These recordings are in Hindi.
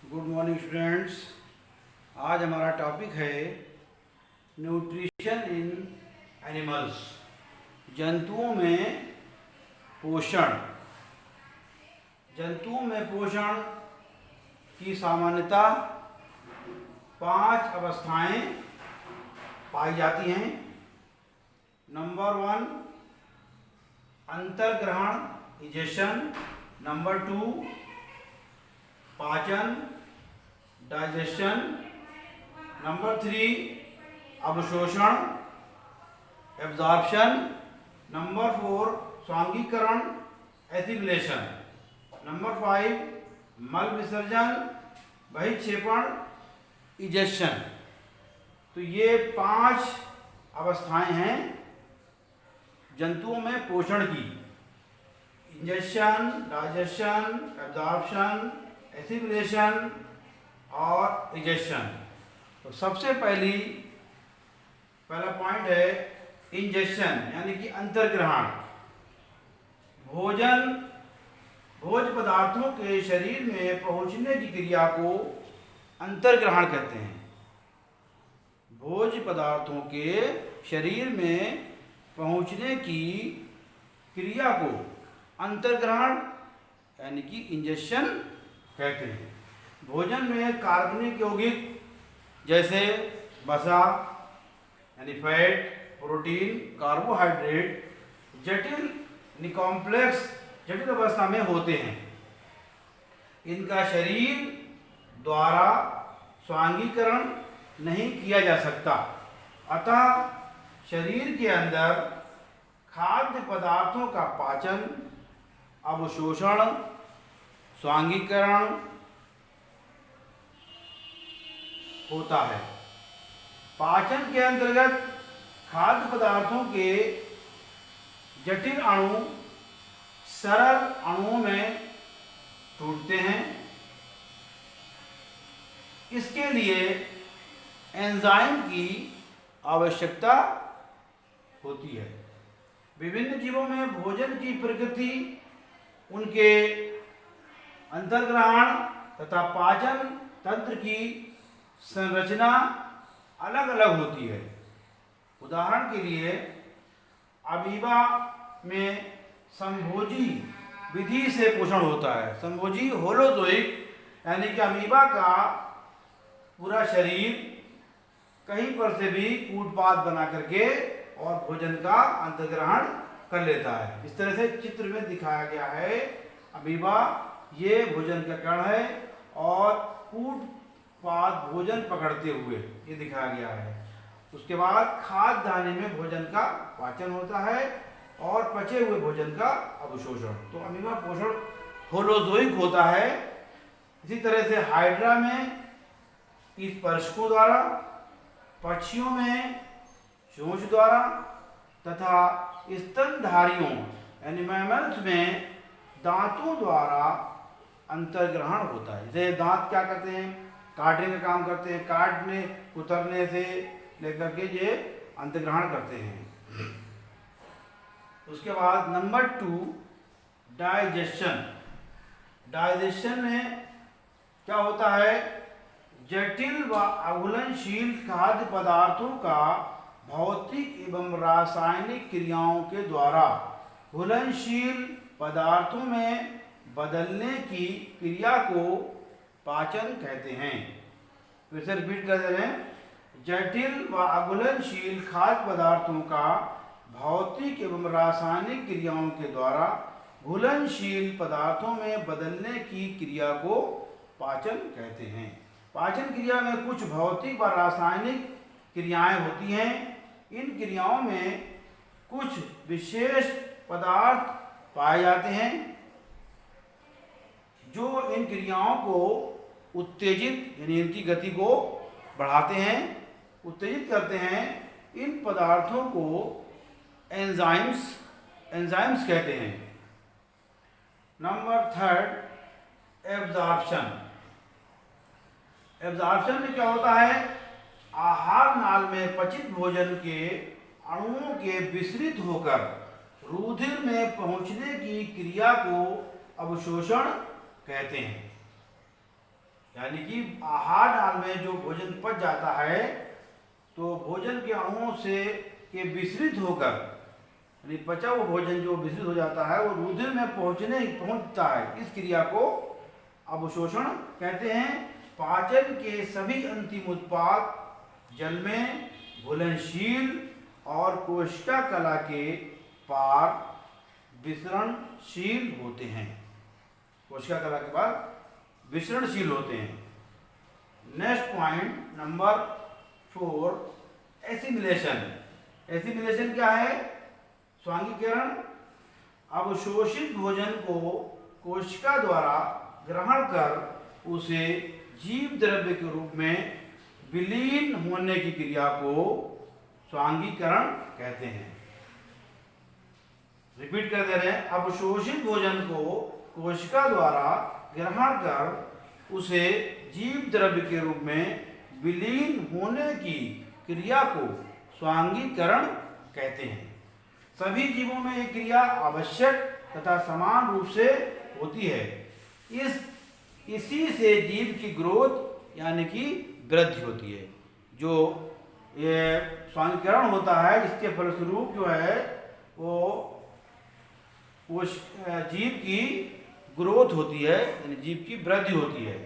Good morning students. आज हमारा टॉपिक है न्यूट्रिशन इन एनिमल्स, जंतुओं में पोषण। जंतुओं में पोषण की सामान्यतः 5 अवस्थाएं पाई जाती हैं। नंबर 1 अंतर्ग्रहण इजेशन, नंबर 2 पाचन डाइजेशन, नंबर 3 अवशोषण एब्जॉर्प्शन, नंबर 4 स्वांगीकरण एसिमिलेशन, नंबर 5 मल विसर्जन बहिक्षेपण इजेशन। तो ये 5 अवस्थाएं हैं जंतुओं में पोषण की। इंजेक्शन, डाइजेशन, एब्जॉर्प्शन, एसिमिलेशन और इजेशन। तो सबसे पहला पॉइंट है इंजेक्शन यानी कि अंतर्ग्रहण। भोज्य पदार्थों के शरीर में पहुंचने की क्रिया को अंतर्ग्रहण कहते हैं। भोज्य पदार्थों के शरीर में पहुंचने की क्रिया को अंतर्ग्रहण यानी कि इंजेक्शन कहते हैं। भोजन में कार्बनिक यौगिक जैसे वसा यानी फैट, प्रोटीन, कार्बोहाइड्रेट जटिल अवस्था में होते हैं। इनका शरीर द्वारा स्वांगीकरण नहीं किया जा सकता, अतः शरीर के अंदर खाद्य पदार्थों का पाचन, अवशोषण, स्वांगीकरण होता है। पाचन के अंतर्गत खाद्य पदार्थों के जटिल अणु सरल अणुओं में टूटते हैं। इसके लिए एंजाइम की आवश्यकता होती है। विभिन्न जीवों में भोजन की प्रकृति, उनके अंतर्ग्रहण तथा पाचन तंत्र की संरचना अलग अलग होती है। उदाहरण के लिए अमीबा में संभोजी विधि से पोषण होता है। संभोजी होलोजोइक यानी कि अमीबा का पूरा शरीर कहीं पर से भी कूटपात बना करके और भोजन का अंतर्ग्रहण कर लेता है। इस तरह से चित्र में दिखाया गया है। अमीबा ये भोजन का कण है और कूटपात भोजन पकड़ते हुए ये दिखाया गया है। उसके बाद खाद्य दाने में भोजन का पाचन होता है और पचे हुए भोजन का अवशोषण। तो अमीबा पोषण होलोजोइक होता है। इसी तरह से हाइड्रा में स्पर्शकों द्वारा, पक्षियों में चोंच द्वारा तथा स्तनधारियों यानी मैमल्स में दांतों द्वारा अंतर्ग्रहण होता है। जैसे दांत क्या करते हैं, काटने का काम करते हैं, काटने कुतरने से लेकर के ये अंतर्ग्रहण करते हैं। उसके बाद नंबर 2 डाइजेशन। डाइजेशन में क्या होता है, जटिल व अघुलनशील खाद्य पदार्थों का भौतिक एवं रासायनिक क्रियाओं के द्वारा घुलनशील पदार्थों में बदलने की क्रिया को पाचन कहते हैं। फिर से रिपीट कर दे रहे हैं। जटिल व अघुलनशील खाद्य पदार्थों का भौतिक एवं रासायनिक क्रियाओं के द्वारा घुलनशील पदार्थों में बदलने की क्रिया को पाचन कहते हैं। पाचन क्रिया में कुछ भौतिक व रासायनिक क्रियाएं होती हैं। इन क्रियाओं में कुछ विशेष पदार्थ पाए जाते हैं जो इन क्रियाओं को उत्तेजित यानी इनकी गति को बढ़ाते हैं, उत्तेजित करते हैं। इन पदार्थों को एंजाइम्स कहते हैं। Number 3 absorption. एब्जॉर्प्शन में क्या होता है, आहार नाल में पचित भोजन के अणुओं के विसरित होकर रुधिर में पहुंचने की क्रिया को अवशोषण कहते हैं। यानी कि आहार नाल में जो भोजन पच जाता है तो भोजन के अणुओं से के विसरित होकर, यानी पचा हुआ भोजन जो विसरित हो जाता है वो रुधिर में पहुंचता है। इस क्रिया को अवशोषण कहते हैं। पाचन के सभी अंतिम उत्पाद जल में घुलनशील और कोशिका कला के पार विसरणशील होते हैं। कोशिका कला के बाद विसरणशील होते हैं। Next point number 4, assimilation. Assimilation क्या है? स्वांगीकरण। अवशोषित भोजन को कोशिका द्वारा ग्रहण कर उसे जीव द्रव्य के रूप में विलीन होने की क्रिया को स्वांगीकरण कहते हैं। रिपीट कर दे रहे हैं, अवशोषित भोजन को कोशिका द्वारा ग्रहण कर उसे जीव द्रव्य के रूप में विलीन होने की क्रिया को स्वांगीकरण कहते हैं। सभी जीवों में यह क्रिया आवश्यक तथा समान रूप से होती है। इसी से जीव की ग्रोथ यानी कि वृद्धि होती है। जो ये स्वांगीकरण होता है इसके फलस्वरूप जो है वो जीव की ग्रोथ होती है, यानी जीव की वृद्धि होती है।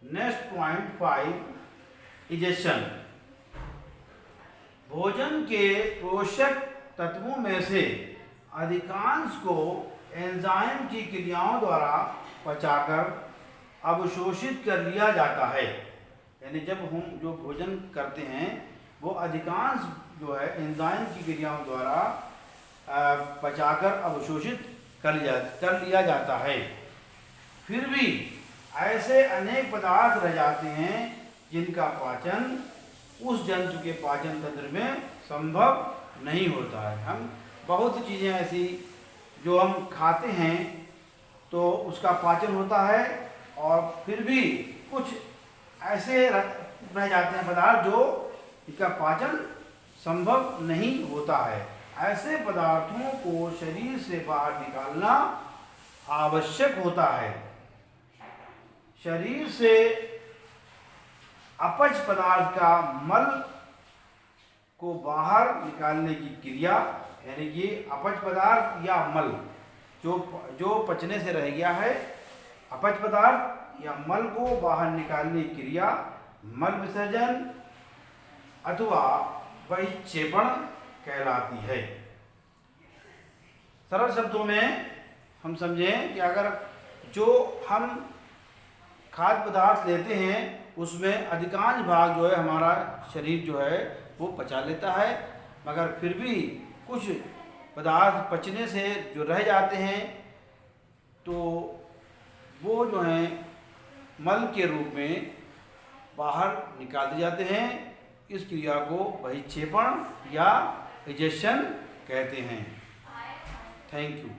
Next point 5, egestion. भोजन के पोषक तत्वों में से अधिकांश को एंजाइम की क्रियाओं द्वारा पचाकर अवशोषित कर लिया जाता है। यानी जब हम जो भोजन करते हैं वो अधिकांश जो है एंजाइम की क्रियाओं द्वारा पचाकर अवशोषित कर लिया जाता है। फिर भी ऐसे अनेक पदार्थ रह जाते हैं जिनका पाचन उस जंतु के पाचन तंत्र में संभव नहीं होता है। हम बहुत सी चीज़ें ऐसी जो हम खाते हैं तो उसका पाचन होता है और फिर भी कुछ ऐसे रह जाते हैं पदार्थ जो इनका पाचन संभव नहीं होता है। ऐसे पदार्थों को शरीर से बाहर निकालना आवश्यक होता है। शरीर से अपच पदार्थ का मल को बाहर निकालने की क्रिया, यानी कि अपच पदार्थ या मल जो पचने से रह गया है, अपच पदार्थ या मल को बाहर निकालने की क्रिया मल विसर्जन अथवा बहिक्षेपण कहलाती है। सरल शब्दों में हम समझें कि अगर जो हम खाद्य पदार्थ लेते हैं उसमें अधिकांश भाग जो है हमारा शरीर जो है वो पचा लेता है, मगर फिर भी कुछ पदार्थ पचने से जो रह जाते हैं तो वो जो हैं मल के रूप में बाहर निकाल दिए जाते हैं। इस क्रिया को बहिक्षेपण या इजेशन कहते हैं। Thank you.